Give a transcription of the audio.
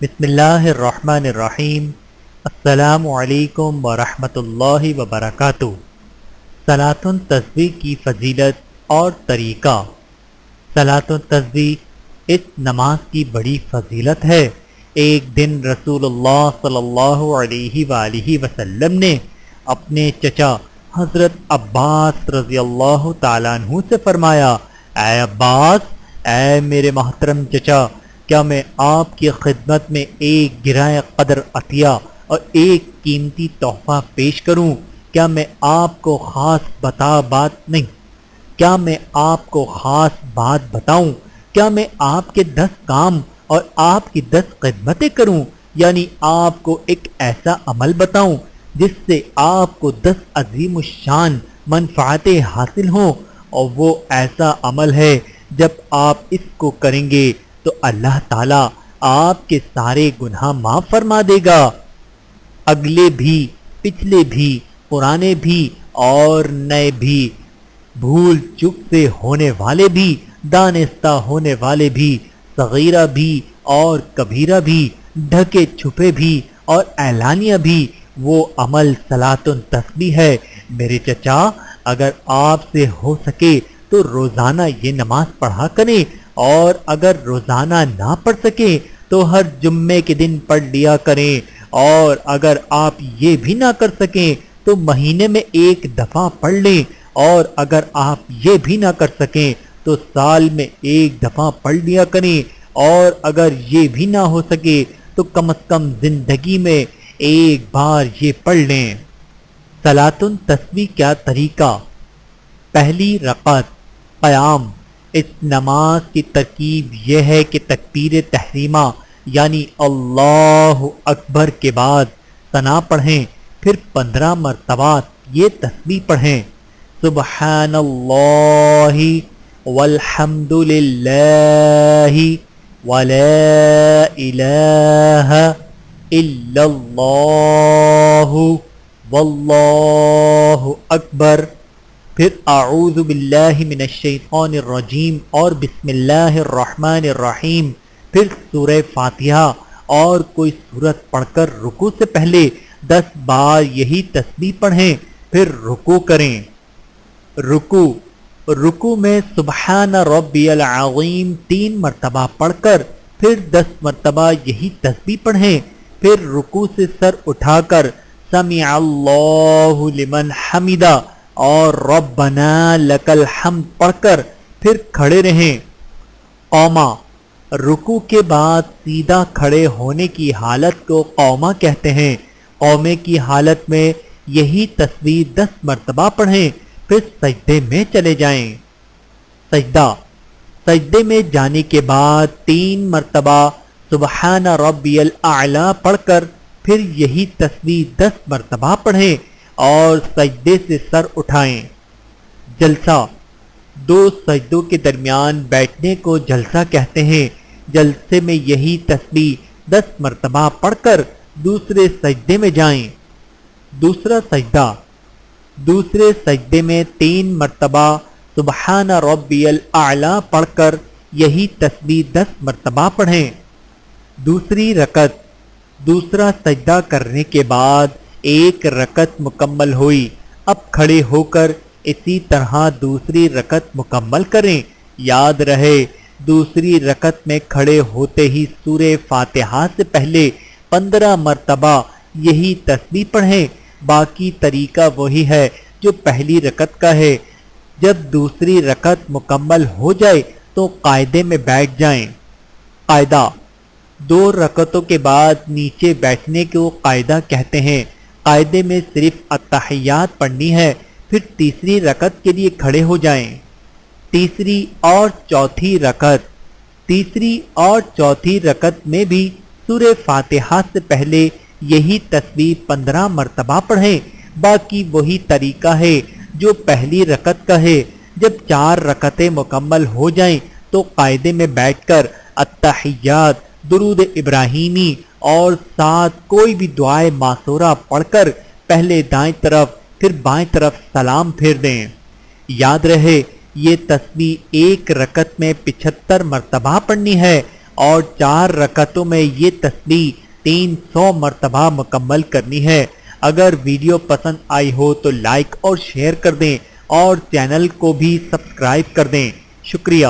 بسم اللہ الرحمن الرحیم۔ السلام علیکم ورحمۃ اللہ وبرکاتہ۔ صلاۃ التسبیح کی فضیلت اور طریقہ۔ صلاۃ التسبیح اس نماز کی بڑی فضیلت ہے۔ ایک دن رسول اللہ صلی اللہ علیہ وآلہ وسلم نے اپنے چچا حضرت عباس رضی اللہ تعالیٰ عنہ سے فرمایا، اے عباس، اے میرے محترم چچا، کیا میں آپ کی خدمت میں ایک گرائے قدر عطیہ اور ایک قیمتی تحفہ پیش کروں؟ کیا میں آپ کو خاص بات بتاؤں؟ کیا میں آپ کے 10 کام اور آپ کی 10 خدمتیں کروں؟ یعنی آپ کو ایک ایسا عمل بتاؤں جس سے آپ کو 10 عظیم الشان منفعتیں حاصل ہوں، اور وہ ایسا عمل ہے جب آپ اس کو کریں گے تو اللہ تعالیٰ آپ کے سارے گناہ معاف فرما دے گا، اگلے بھی، پچھلے بھی، پرانے بھی اور نئے بھی، بھول چک سے ہونے والے بھی، دانستہ ہونے والے بھی، صغیرہ بھی اور کبیرہ بھی، ڈھکے چھپے بھی اور اعلانیہ بھی۔ وہ عمل صلاۃ التسبیح ہے۔ میرے چچا، اگر آپ سے ہو سکے تو روزانہ یہ نماز پڑھا کریں، اور اگر روزانہ نہ پڑھ سکیں تو ہر جمعے کے دن پڑھ لیا کریں، اور اگر آپ یہ بھی نہ کر سکیں تو مہینے میں 1 دفعہ پڑھ لیں، اور اگر آپ یہ بھی نہ کر سکیں تو سال میں 1 دفعہ پڑھ لیا کریں، اور اگر یہ بھی نہ ہو سکے تو کم از کم زندگی میں 1 بار یہ پڑھ لیں۔ صلاۃ التسبیح کیا طریقہ؟ پہلی رکعت، قیام۔ اس نماز کی ترکیب یہ ہے کہ تکبیر تحریمہ یعنی اللہ اکبر کے بعد ثنا پڑھیں، پھر 15 مرتبہ یہ تسبیح پڑھیں، سبحان اللہ والحمد للہ ولا الہ الا اللہ واللہ اکبر، پھر اعوذ باللہ من الشیطان الرجیم اور بسم اللہ الرحمن الرحیم، پھر سورہ فاتحہ اور کوئی سورت پڑھ کر رکوع سے پہلے 10 بار یہی تسبیح پڑھیں، پھر رکوع کریں۔ رکوع میں سبحان ربی العظیم 3 مرتبہ پڑھ کر پھر 10 مرتبہ یہی تسبیح پڑھیں، پھر رکوع سے سر اٹھا کر سمع اللہ لمن حمدہ اور ربنا لک الحمد پڑھ کر پھر کھڑے رہیں۔ قوما، رکوع کے بعد سیدھا کھڑے ہونے کی حالت کو قوما کہتے ہیں۔ قومے کی حالت میں یہی تسبیح 10 مرتبہ پڑھیں، پھر سجدے میں چلے جائیں۔ سجدے میں جانے کے بعد 3 مرتبہ سبحان ربی الاعلی پڑھ کر پھر یہی تسبیح 10 مرتبہ پڑھیں اور سجدے سے سر اٹھائیں۔ جلسہ، 2 سجدوں کے درمیان بیٹھنے کو جلسہ کہتے ہیں۔ جلسے میں یہی تسبیح 10 مرتبہ پڑھ کر دوسرے سجدے میں جائیں۔ دوسرے سجدے میں 3 مرتبہ سبحان ربی الاعلی پڑھ کر یہی تسبیح 10 مرتبہ پڑھیں۔ دوسری رکعت، دوسرا سجدہ کرنے کے بعد 1 رکعت مکمل ہوئی، اب کھڑے ہو کر اسی طرح دوسری رکعت مکمل کریں۔ یاد رہے، دوسری رکعت میں کھڑے ہوتے ہی سورہ فاتحہ سے پہلے 15 مرتبہ یہی تسبیح پڑھیں۔ باقی طریقہ وہی ہے جو پہلی رکعت کا ہے۔ جب دوسری رکعت مکمل ہو جائے تو قاعدے میں بیٹھ جائیں۔ قاعدہ، 2 رکعتوں کے بعد نیچے بیٹھنے کو قاعدہ کہتے ہیں۔ قاعدے میں صرف التحیات پڑھنی ہے، پھر تیسری رکعت کے لیے کھڑے ہو جائیں۔ تیسری اور چوتھی رکعت میں بھی سورہ فاتحہ سے پہلے یہی تسبیح 15 مرتبہ پڑھیں۔ باقی وہی طریقہ ہے جو پہلی رکعت کا ہے۔ جب 4 رکعتیں مکمل ہو جائیں تو قاعدے میں بیٹھ کر التحیات، درود ابراہیمی اور ساتھ کوئی بھی دعائے معصورہ پڑھ کر پہلے دائیں طرف پھر بائیں طرف سلام پھیر دیں۔ یاد رہے، یہ تسبیح 1 رکعت میں 75 مرتبہ پڑھنی ہے اور 4 رکعتوں میں یہ تسبیح 300 مرتبہ مکمل کرنی ہے۔ اگر ویڈیو پسند آئی ہو تو لائک اور شیئر کر دیں اور چینل کو بھی سبسکرائب کر دیں۔ شکریہ۔